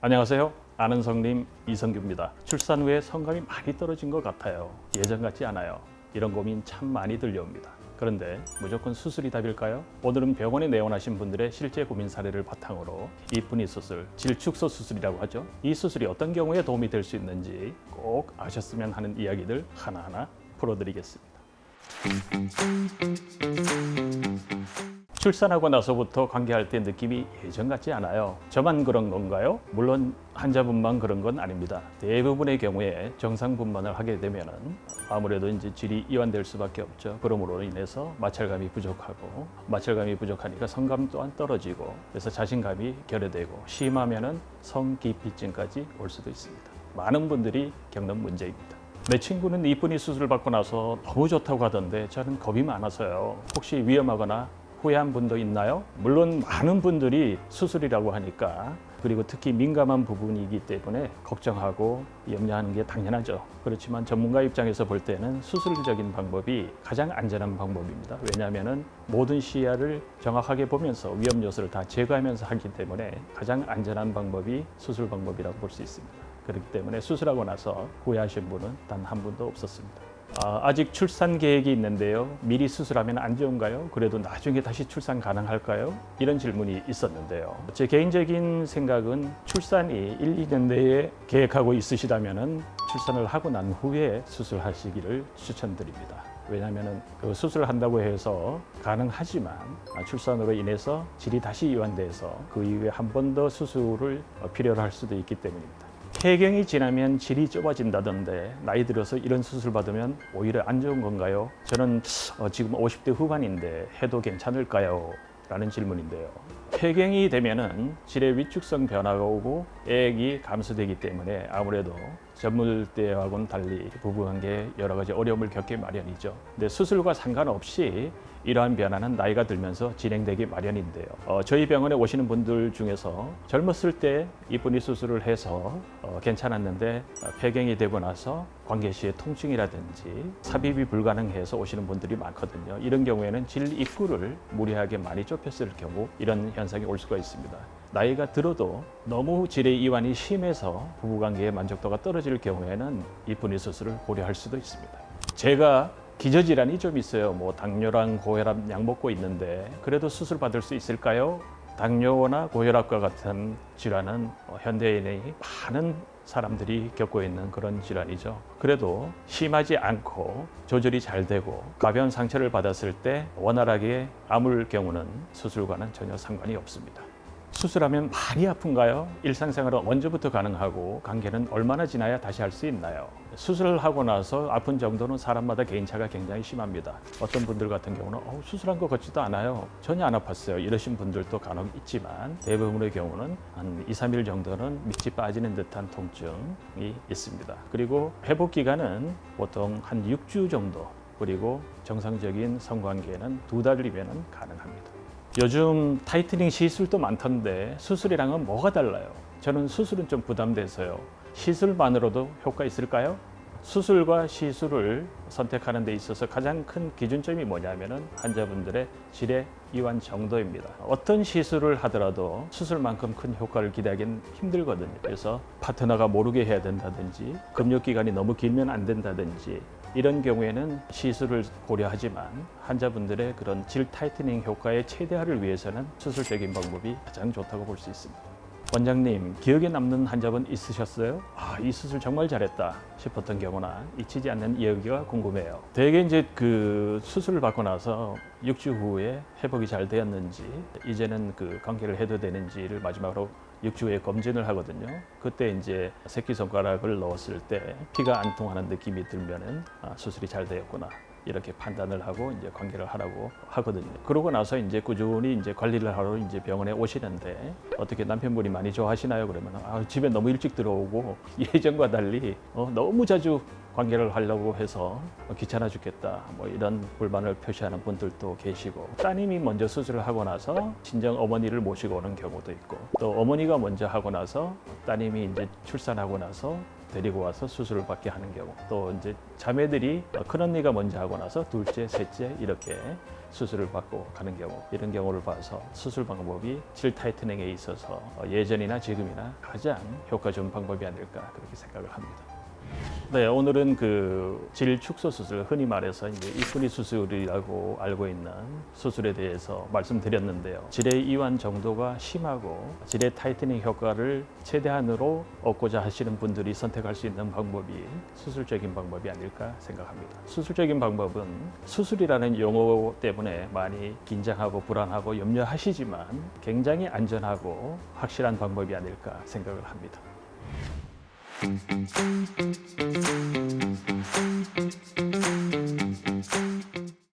안녕하세요. 아는 성님 이성규입니다. 출산 후에 성감이 많이 떨어진 것 같아요. 예전 같지 않아요. 이런 고민 참 많이 들려옵니다. 그런데 무조건 수술이 답일까요? 오늘은 병원에 내원하신 분들의 실제 고민 사례를 바탕으로 이쁜이 수술, 질축소 수술이라고 하죠. 이 수술이 어떤 경우에 도움이 될 수 있는지 꼭 아셨으면 하는 이야기들 하나하나 풀어드리겠습니다. 출산하고 나서부터 관계할 때 느낌이 예전 같지 않아요. 저만 그런 건가요? 물론 환자분만 그런 건 아닙니다. 대부분의 경우에 정상분만을 하게 되면은 아무래도 이제 질이 이완될 수밖에 없죠. 그러므로 인해서 마찰감이 부족하고, 마찰감이 부족하니까 성감 또한 떨어지고, 그래서 자신감이 결여되고, 심하면은 성기피증까지 올 수도 있습니다. 많은 분들이 겪는 문제입니다. 내 친구는 이쁜이 수술을 받고 나서 너무 좋다고 하던데 저는 겁이 많아서요. 혹시 위험하거나 후회한 분도 있나요? 물론 많은 분들이 수술이라고 하니까, 그리고 특히 민감한 부분이기 때문에 걱정하고 염려하는 게 당연하죠. 그렇지만 전문가 입장에서 볼 때는 수술적인 방법이 가장 안전한 방법입니다. 왜냐하면 모든 시야를 정확하게 보면서 위험 요소를 다 제거하면서 하기 때문에 가장 안전한 방법이 수술 방법이라고 볼 수 있습니다. 그렇기 때문에 수술하고 나서 후회하신 분은 단 한 분도 없었습니다. 아직 출산 계획이 있는데요. 미리 수술하면 안 좋은가요? 그래도 나중에 다시 출산 가능할까요? 이런 질문이 있었는데요. 제 개인적인 생각은 출산이 1, 2년 내에 계획하고 있으시다면 출산을 하고 난 후에 수술하시기를 추천드립니다. 왜냐하면 그 수술을 한다고 해서 가능하지만 출산으로 인해서 질이 다시 이완돼서 그 이후에 한 번 더 수술을 필요로 할 수도 있기 때문입니다. 폐경이 지나면 질이 좁아진다던데 나이 들어서 이런 수술 받으면 오히려 안 좋은 건가요? 저는 지금 50대 후반인데 해도 괜찮을까요? 라는 질문인데요. 폐경이 되면은 질의 위축성 변화가 오고 액이 감소되기 때문에 아무래도 젊을 때하고는 달리 부부관계에 여러 가지 어려움을 겪기 마련이죠. 근데 수술과 상관없이 이러한 변화는 나이가 들면서 진행되기 마련인데요. 저희 병원에 오시는 분들 중에서 젊었을 때 이쁜이 수술을 해서 괜찮았는데 폐경이 되고 나서 관계 시의 통증이라든지 삽입이 불가능해서 오시는 분들이 많거든요. 이런 경우에는 질 입구를 무리하게 많이 좁혔을 경우 이런 현상이 올 수가 있습니다. 나이가 들어도 너무 질의 이완이 심해서 부부관계의 만족도가 떨어질 경우에는 이쁜이 수술을 고려할 수도 있습니다. 제가 기저질환이 좀 있어요. 당뇨랑 고혈압 약 먹고 있는데 그래도 수술 받을 수 있을까요? 당뇨나 고혈압과 같은 질환은 현대인의 많은 사람들이 겪고 있는 그런 질환이죠. 그래도 심하지 않고 조절이 잘 되고 가벼운 상처를 받았을 때 원활하게 아물 경우는 수술과는 전혀 상관이 없습니다. 수술하면 많이 아픈가요? 일상생활은 언제부터 가능하고 관계는 얼마나 지나야 다시 할 수 있나요? 수술을 하고 나서 아픈 정도는 사람마다 개인차가 굉장히 심합니다. 어떤 분들 같은 경우는 수술한 것 같지도 않아요. 전혀 안 아팠어요. 이러신 분들도 간혹 있지만 대부분의 경우는 한 2, 3일 정도는 밑이 빠지는 듯한 통증이 있습니다. 그리고 회복 기간은 보통 한 6주 정도, 그리고 정상적인 성관계는 2달이면 가능합니다. 요즘 타이트닝 시술도 많던데 수술이랑은 뭐가 달라요? 저는 수술은 좀 부담돼서요. 시술만으로도 효과 있을까요? 수술과 시술을 선택하는 데 있어서 가장 큰 기준점이 뭐냐면은 환자분들의 질의 이완 정도입니다. 어떤 시술을 하더라도 수술만큼 큰 효과를 기대하기는 힘들거든요. 그래서 파트너가 모르게 해야 된다든지, 금욕기간이 너무 길면 안 된다든지, 이런 경우에는 시술을 고려하지만 환자분들의 그런 질 타이트닝 효과의 최대화를 위해서는 수술적인 방법이 가장 좋다고 볼 수 있습니다. 원장님, 기억에 남는 환자분 있으셨어요? 이 수술 정말 잘했다 싶었던 경우나 잊히지 않는 이야기가 궁금해요. 대개 이제 그 수술을 받고 나서 6주 후에 회복이 잘 되었는지, 이제는 그 관계를 해도 되는지를 마지막으로 6주 후에 검진을 하거든요. 그때 이제 새끼손가락을 넣었을 때 피가 안 통하는 느낌이 들면은 수술이 잘 되었구나, 이렇게 판단을 하고 이제 관계를 하라고 하거든요. 그러고 나서 이제 꾸준히 이제 관리를 하러 이제 병원에 오시는데 어떻게 남편분이 많이 좋아하시나요? 그러면 집에 너무 일찍 들어오고 예전과 달리 너무 자주 관계를 하려고 해서 귀찮아 죽겠다, 이런 불만을 표시하는 분들도 계시고, 따님이 먼저 수술을 하고 나서 친정 어머니를 모시고 오는 경우도 있고, 또 어머니가 먼저 하고 나서 따님이 이제 출산하고 나서 데리고 와서 수술을 받게 하는 경우, 또 이제 자매들이 큰언니가 먼저 하고 나서 둘째, 셋째 이렇게 수술을 받고 가는 경우, 이런 경우를 봐서 수술 방법이 질 타이트닝에 있어서 예전이나 지금이나 가장 효과 좋은 방법이 아닐까 그렇게 생각을 합니다. 네, 오늘은 그 질 축소 수술, 흔히 말해서 이제 입구리 수술이라고 알고 있는 수술에 대해서 말씀드렸는데요. 질의 이완 정도가 심하고 질의 타이트닝 효과를 최대한으로 얻고자 하시는 분들이 선택할 수 있는 방법이 수술적인 방법이 아닐까 생각합니다. 수술적인 방법은 수술이라는 용어 때문에 많이 긴장하고 불안하고 염려하시지만 굉장히 안전하고 확실한 방법이 아닐까 생각을 합니다.